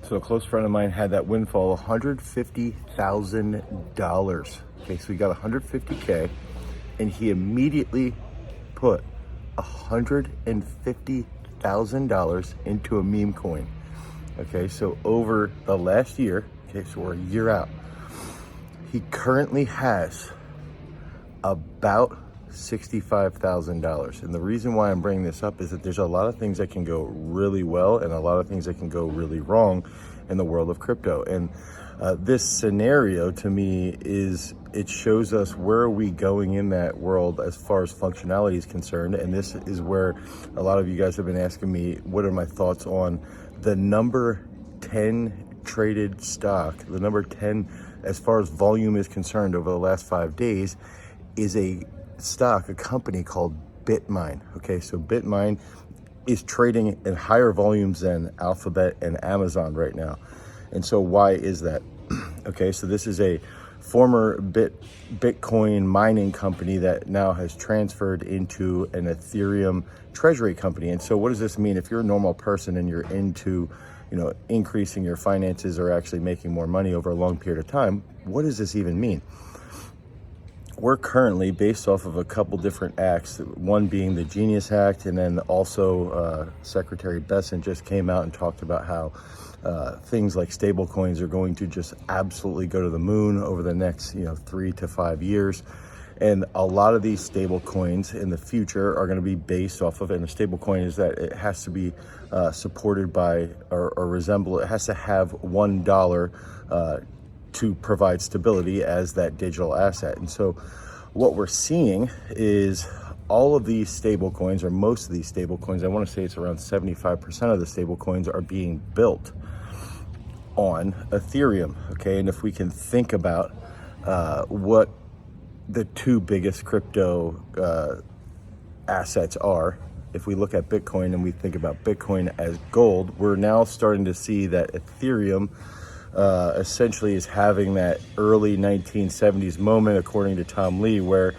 So a close friend of mine had that windfall, $150,000. Okay, so he got 150K, and he immediately put $150,000 into a meme coin. Okay, so over the last year, okay, so we're a year out, he currently has about $65,000. And the reason why I'm bringing this up is that there's a lot of things that can go really well and a lot of things that can go really wrong in the world of crypto. And this scenario to me it shows us where are we going in that world as far as functionality is concerned. And this is where a lot of you guys have been asking me, what are my thoughts on the number 10 traded stock, the number 10 as far as volume is concerned over the last 5 days, is a stock, a company called Bitmine. Okay, so Bitmine is trading in higher volumes than Alphabet and Amazon right now. And so why is that? Okay, so this is a former Bitcoin mining company that now has transferred into an Ethereum treasury company. And so what does this mean? If you're a normal person and you're into, increasing your finances or actually making more money over a long period of time, what does this even mean? We're currently based off of a couple different acts, one being the Genius Act, and then also Secretary Besant just came out and talked about how things like stable coins are going to just absolutely go to the moon over the next 3 to 5 years. And a lot of these stable coins in the future are going to be based off of, and a stable coin is that it has to be supported by or resemble, it has to have $1 to provide stability as that digital asset. And so what we're seeing is all of these stable coins, or most of these stable coins, I want to say it's around 75% of the stable coins, are being built on Ethereum. Okay, and if we can think about what the two biggest crypto assets are, if we look at Bitcoin and we think about Bitcoin as gold, we're now starting to see that Ethereum essentially is having that early 1970s moment, according to Tom Lee, where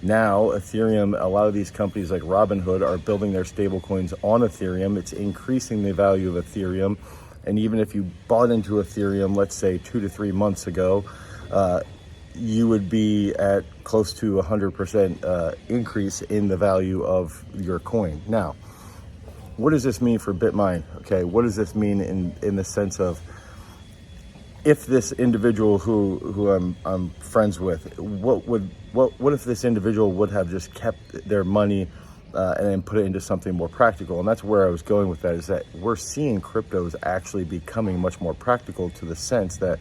now Ethereum, a lot of these companies like Robinhood are building their stable coins on Ethereum. It's increasing the value of Ethereum. And even if you bought into Ethereum, let's say 2 to 3 months ago, you would be at close to 100% increase in the value of your coin. Now, what does this mean for Bitmine? Okay, what does this mean in the sense of, if this individual who I'm friends with, what if this individual would have just kept their money and then put it into something more practical? And that's where I was going with that, is that we're seeing cryptos actually becoming much more practical, to the sense that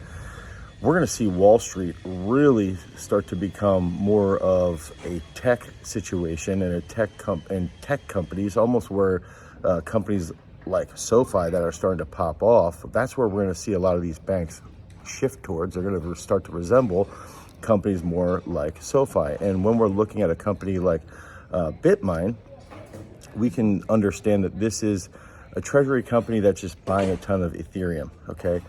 we're going to see Wall Street really start to become more of a tech situation and tech companies, almost where companies like SoFi that are starting to pop off. That's where we're going to see a lot of these banks shift towards. They're going to start to resemble companies more like SoFi. And when we're looking at a company like Bitmine, we can understand that this is a treasury company that's just buying a ton of Ethereum. Okay.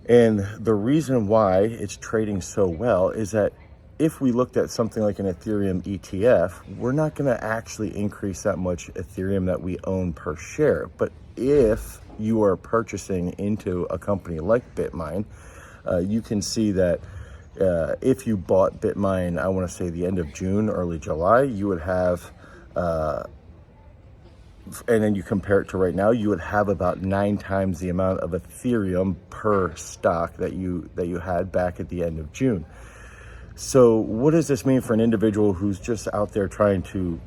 And the reason why it's trading so well is that if we looked at something like an Ethereum ETF, we're not going to actually increase that much Ethereum that we own per share. But if you are purchasing into a company like Bitmine, you can see that if you bought Bitmine, I want to say the end of June, early July, you would have, and then you compare it to right now, you would have about 9 times the amount of Ethereum per stock that you had back at the end of June. So what does this mean for an individual who's just out there trying to,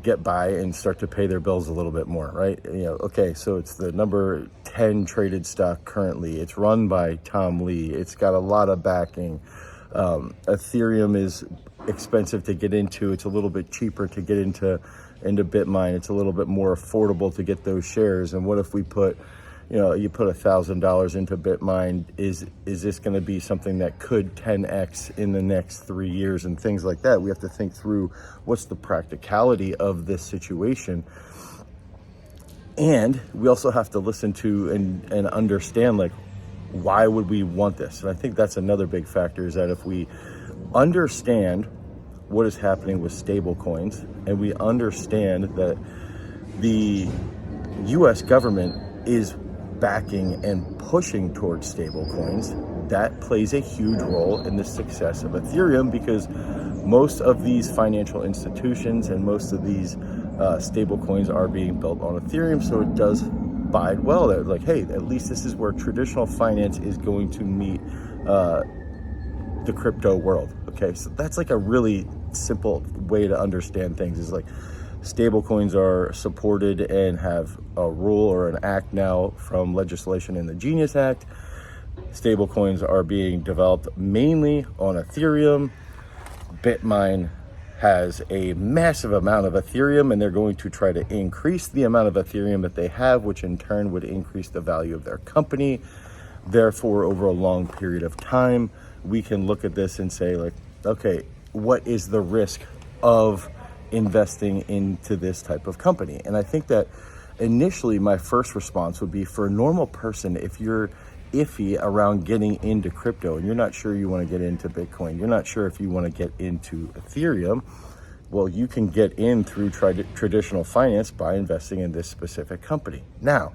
get by and start to pay their bills a little bit more, right? Okay, so it's the number 10 traded stock currently. It's run by Tom Lee. It's got a lot of backing. Ethereum is expensive to get into. It's a little bit cheaper to get into Bitmine. It's a little bit more affordable to get those shares. And what if we put, you put $1,000 into Bitmine? Is this going to be something that could 10x in the next 3 years and things like that? We have to think through what's the practicality of this situation. And we also have to listen to and understand, like, why would we want this? And I think that's another big factor, is that if we understand what is happening with stable coins, and we understand that the US government is backing and pushing towards stable coins, that plays a huge role in the success of Ethereum, because most of these financial institutions and most of these stable coins are being built on Ethereum. So it does bide well that, like, hey, at least this is where traditional finance is going to meet the crypto world. Okay, so that's like a really simple way to understand things, is like stable coins are supported and have a rule or an act now from legislation in the Genius Act. Stable coins are being developed mainly on Ethereum. Bitmine has a massive amount of Ethereum, and they're going to try to increase the amount of Ethereum that they have, which in turn would increase the value of their company. Therefore, over a long period of time, we can look at this and say, like, okay, what is the risk of investing into this type of company? And I think that initially my first response would be, for a normal person, if you're iffy around getting into crypto and you're not sure you want to get into Bitcoin, you're not sure if you want to get into Ethereum, well, you can get in through traditional finance by investing in this specific company. Now,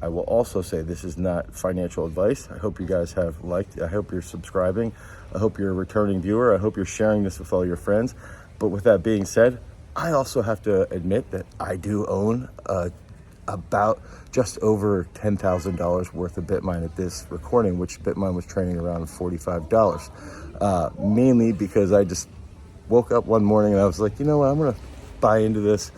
I will also say this is not financial advice. I hope you guys have liked. I hope you're subscribing. I hope you're a returning viewer. I hope you're sharing this with all your friends. But with that being said, I also have to admit that I do own about just over $10,000 worth of Bitmine at this recording, which Bitmine was trading around $45. Mainly because I just woke up one morning and I was like, you know what, I'm going to buy into this.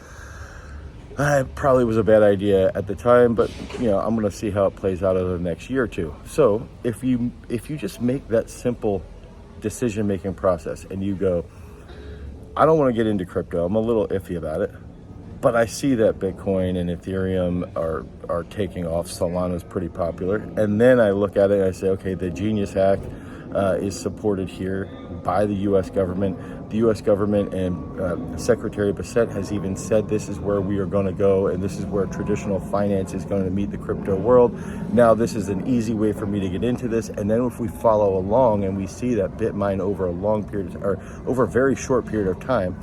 It probably was a bad idea at the time, but you know, I'm going to see how it plays out over the next year or two. So if you just make that simple decision-making process and you go, I don't want to get into crypto, I'm a little iffy about it, but I see that Bitcoin and Ethereum are taking off. Solana's pretty popular. And then I look at it and I say, okay, the Genius Act is supported here by the U.S. government. The U.S. government and Secretary Bassett has even said this is where we are going to go, and this is where traditional finance is going to meet the crypto world. Now, this is an easy way for me to get into this. And then if we follow along and we see that Bitmine over a long period, or over a very short period of time,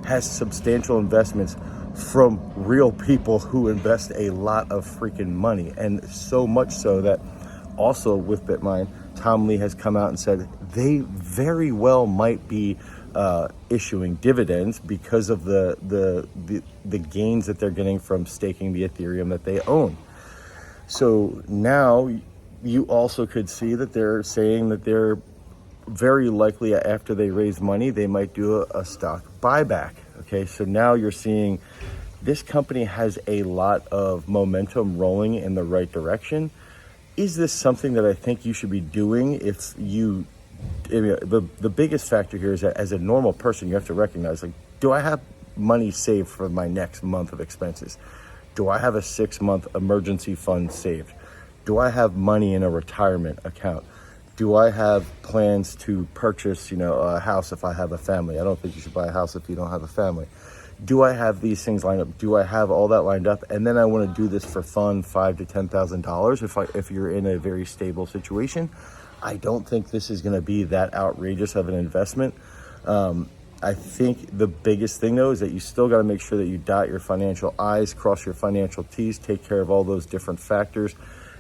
has substantial investments from real people who invest a lot of freaking money. And so much so that also with Bitmine, Tom Lee has come out and said they very well might be issuing dividends because of the gains that they're getting from staking the Ethereum that they own. So now you also could see that they're saying that they're very likely, after they raise money, they might do a stock buyback. Okay, so now you're seeing this company has a lot of momentum rolling in the right direction. Is this something that I think you should be doing? If you, I mean, the biggest factor here is that as a normal person, you have to recognize, like, do I have money saved for my next month of expenses? Do I have a 6-month emergency fund saved? Do I have money in a retirement account? Do I have plans to purchase, a house if I have a family? I don't think you should buy a house if you don't have a family. Do I have these things lined up? Do I have all that lined up? And then I want to do this for fun, $5,000 to $10,000 if you're in a very stable situation. I don't think this is going to be that outrageous of an investment. I think the biggest thing, though, is that you still got to make sure that you dot your financial I's, cross your financial T's, take care of all those different factors.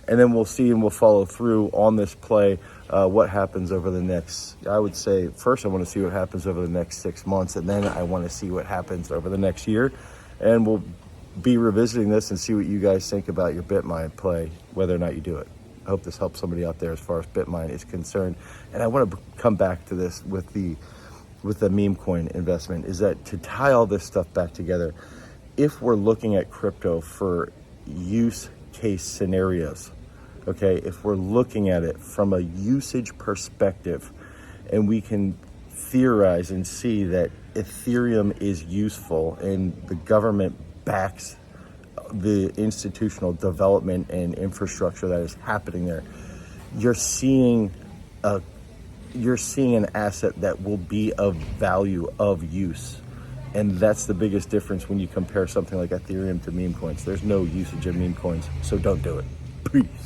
And then we'll see and we'll follow through on this play, what happens over the next, I would say, first I want to see what happens over the next 6 months, and then I want to see what happens over the next year. And we'll be revisiting this and see what you guys think about your Bitmine play, whether or not you do it. I hope this helps somebody out there as far as Bitmine is concerned. And I want to come back to this with the meme coin investment, is that to tie all this stuff back together, if we're looking at crypto for use case scenarios, okay, if we're looking at it from a usage perspective, and we can theorize and see that Ethereum is useful and the government backs the institutional development and infrastructure that is happening there, you're seeing an asset that will be of value, of use. And that's the biggest difference when you compare something like Ethereum to meme coins. There's no usage of meme coins, so don't do it. Peace.